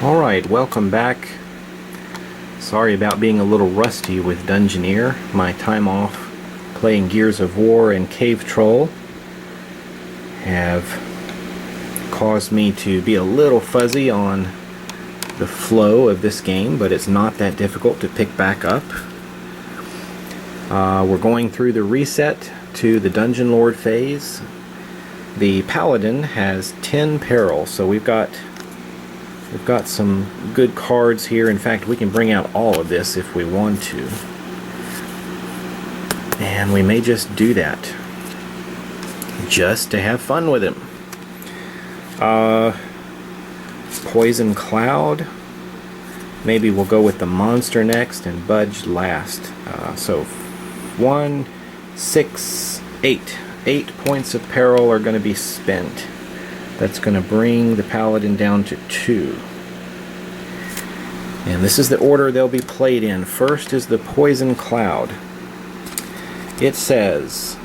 Alright, welcome back. Sorry about being a little rusty with Dungeoneer. My time off playing Gears of War and Cave Troll have caused me to be a little fuzzy on the flow of this game, but it's not that difficult to pick back up. We're going through the reset to the Dungeon Lord phase. The Paladin has 10 peril, so we've got some good cards here. In fact, we can bring out all of this if we want to. And we may just do that, just to have fun with him. Poison Cloud. Maybe we'll go with the monster next and Budge last. So 1, 6, 8. 8 points of peril are going to be spent. That's going to bring the Paladin down to 2. And this is the order they'll be played in. First is the Poison Cloud. It says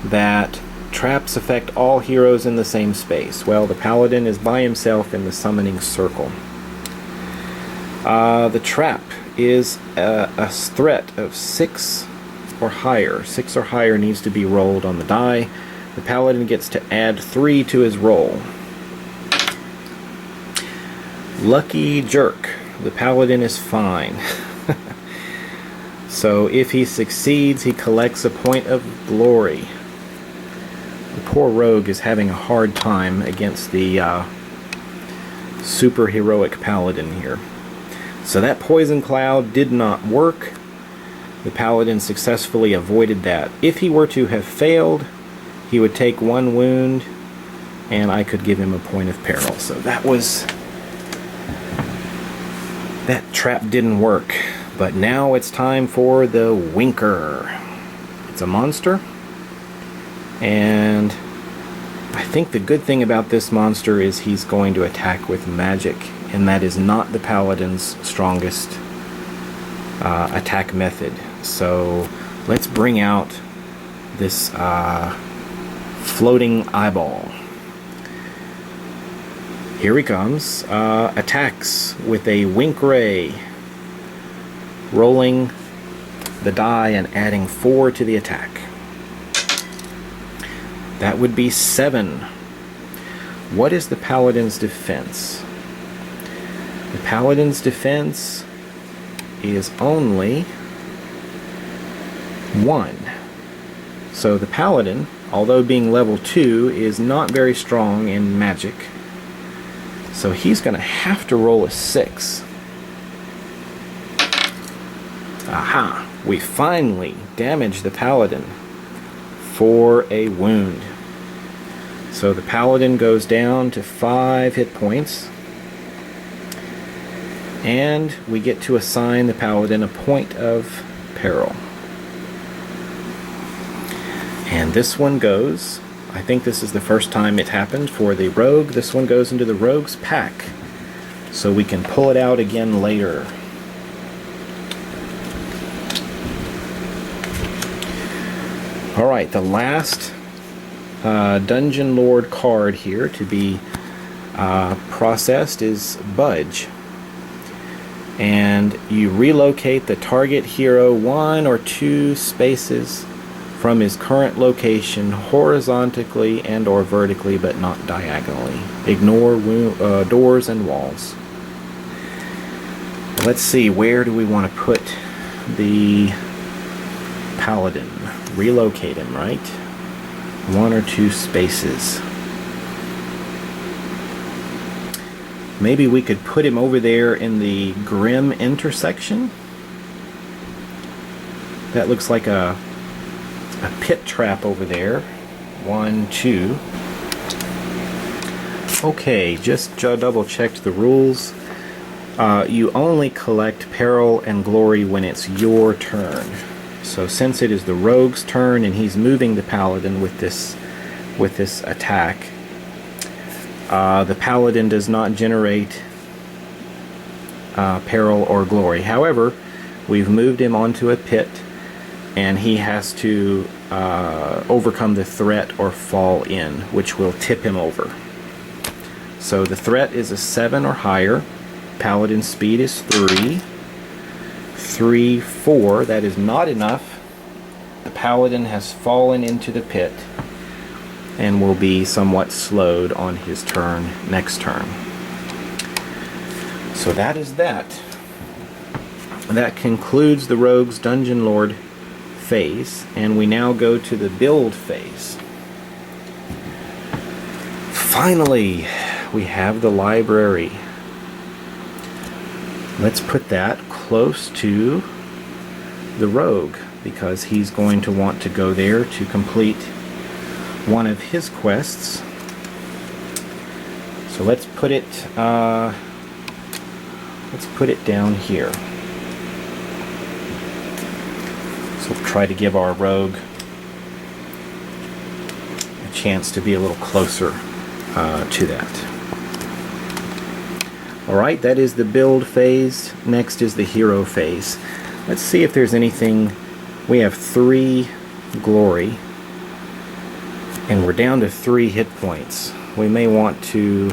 that traps affect all heroes in the same space. Well, the Paladin is by himself in the summoning circle. The trap is a threat of 6 or higher. 6 or higher needs to be rolled on the die. The Paladin gets to add 3 to his roll. Lucky Jerk. The Paladin is fine. So if he succeeds, he collects a point of glory. The poor rogue is having a hard time against the super heroic Paladin here. So that Poison Cloud did not work. The Paladin successfully avoided that. If he were to have failed, he would take 1 wound, and I could give him a point of peril. So that trap didn't work. But now it's time for the Winker. It's a monster, and I think the good thing about this monster is he's going to attack with magic, and that is not the Paladin's strongest attack method. So let's bring out this floating eyeball. Here he comes. Attacks with a Wink Ray, rolling the die and adding 4 to the attack. That would be 7. What is the Paladin's defense? The Paladin's defense is only 1. So the Paladin, although being level 2, is not very strong in magic. So he's going to have to roll a 6. Aha! We finally damaged the Paladin for a wound. So the Paladin goes down to 5 hit points. And we get to assign the Paladin a point of peril. And this one goes, I think this is the first time it happened for the Rogue. This one goes into the Rogue's pack, so we can pull it out again later. Alright, the last Dungeon Lord card here to be processed is Budge. And you relocate the target hero 1 or 2 spaces from his current location horizontally and or vertically, but not diagonally. Ignore doors and walls. Let's see, where do we want to put the Paladin? Relocate him, right? 1 or 2 spaces. Maybe we could put him over there in the Grim intersection. That looks like a pit trap over there. 1, 2. Okay, just double checked the rules. You only collect peril and glory when it's your turn. So since it is the Rogue's turn and he's moving the Paladin with this attack, the Paladin does not generate peril or glory. However, we've moved him onto a pit, and he has to overcome the threat or fall in, which will tip him over. So the threat is a 7 or higher. Paladin speed is 3. 3, 4. That is not enough. The Paladin has fallen into the pit and will be somewhat slowed on his turn next turn. So that is that. That concludes the Rogue's Dungeon Lord phase, and we now go to the build phase. Finally, we have the library. Let's put that close to the Rogue, because he's going to want to go there to complete one of his quests. So let's put it down here. So we'll try to give our Rogue a chance to be a little closer to that. Alright, that is the build phase. Next is the hero phase. Let's see if there's anything. We have 3 glory, and we're down to 3 hit points. We may want to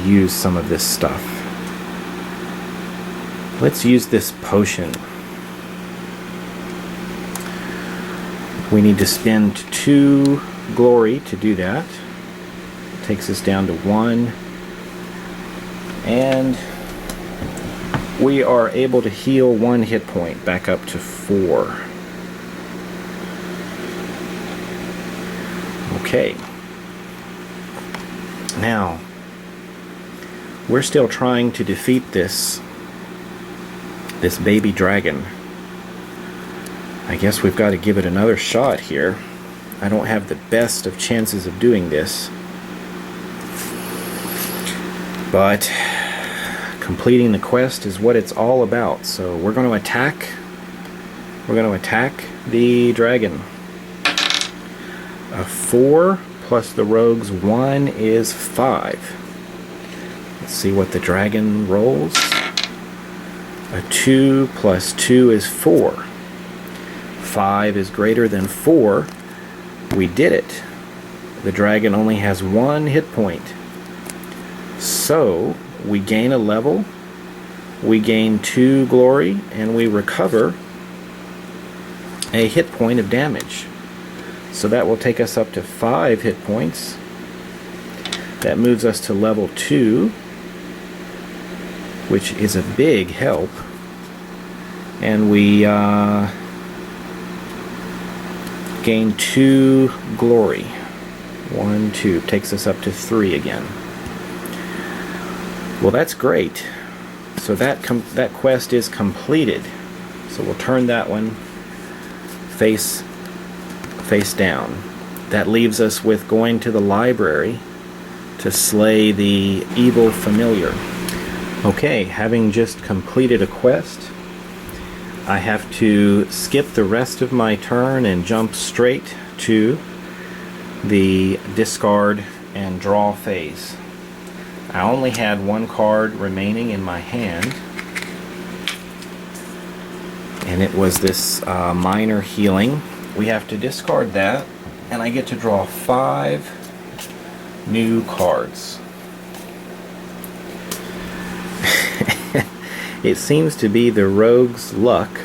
use some of this stuff. Let's use this potion. We need to spend 2 glory to do that. Takes us down to 1. And we are able to heal 1 hit point back up to 4. Okay. Now, we're still trying to defeat this baby dragon. I guess we've got to give it another shot here. I don't have the best of chances of doing this, but completing the quest is what it's all about. So we're going to attack. We're going to attack the dragon. A 4 plus the Rogue's 1 is 5. Let's see what the dragon rolls. A 2 plus 2 is 4. 5 is greater than 4. We did it. The dragon only has 1 hit point. So we gain a level, we gain 2 glory, and we recover a hit point of damage. So that will take us up to 5 hit points. That moves us to level 2, which is a big help. And we gain 2 glory. 1, 2. Takes us up to 3 again. Well, that's great. So that quest is completed. So we'll turn that one face down. That leaves us with going to the library to slay the evil familiar. Okay, having just completed a quest, I have to skip the rest of my turn and jump straight to the discard and draw phase. I only had 1 card remaining in my hand, and it was this minor healing. We have to discard that, and I get to draw 5 new cards. It seems to be the Rogue's luck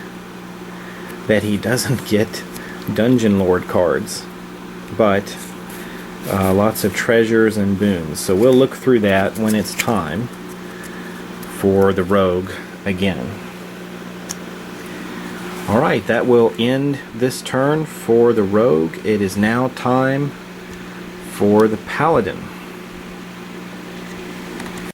that he doesn't get Dungeon Lord cards, but lots of treasures and boons. So we'll look through that when it's time for the Rogue again. Alright, that will end this turn for the Rogue. It is now time for the Paladin.